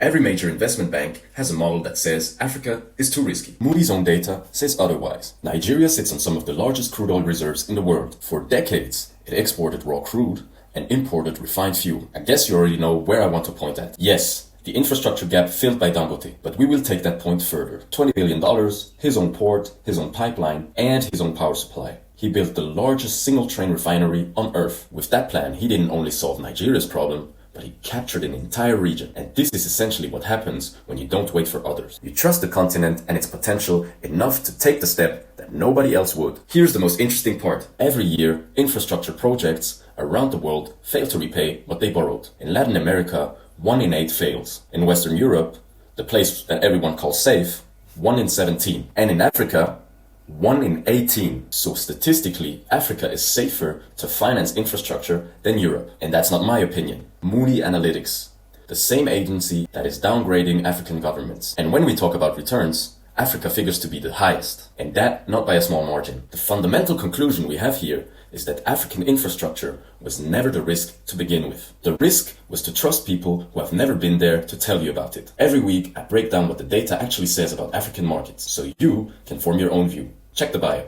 Every major investment bank has a model that says Africa is too risky. Moody's own data says otherwise. Nigeria sits on some of the largest crude oil reserves in the world. For decades, it exported raw crude and imported refined fuel. I guess you already know where I want to point at. Yes, the infrastructure gap filled by Dangote, but we will take that point further. $20 billion, his own port, his own pipeline, and his own power supply. He built the largest single-train refinery on Earth. With that plan, he didn't only solve Nigeria's problem, but he captured an entire region. And this is essentially what happens when you don't wait for others. You trust the continent and its potential enough to take the step that nobody else would. Here's the most interesting part. Every year, infrastructure projects around the world fail to repay what they borrowed. In Latin America, 1 in 8 fails. In Western Europe, the place that everyone calls safe, 1 in 17. And in Africa, 1 in 18. So statistically, Africa is safer to finance infrastructure than Europe. And that's not my opinion. Moody Analytics, the same agency that is downgrading African governments. And when we talk about returns, Africa figures to be the highest. And that not by a small margin. The fundamental conclusion we have here is that African infrastructure was never the risk to begin with. The risk was to trust people who have never been there to tell you about it. Every week, I break down what the data actually says about African markets, so you can form your own view. Check the bio.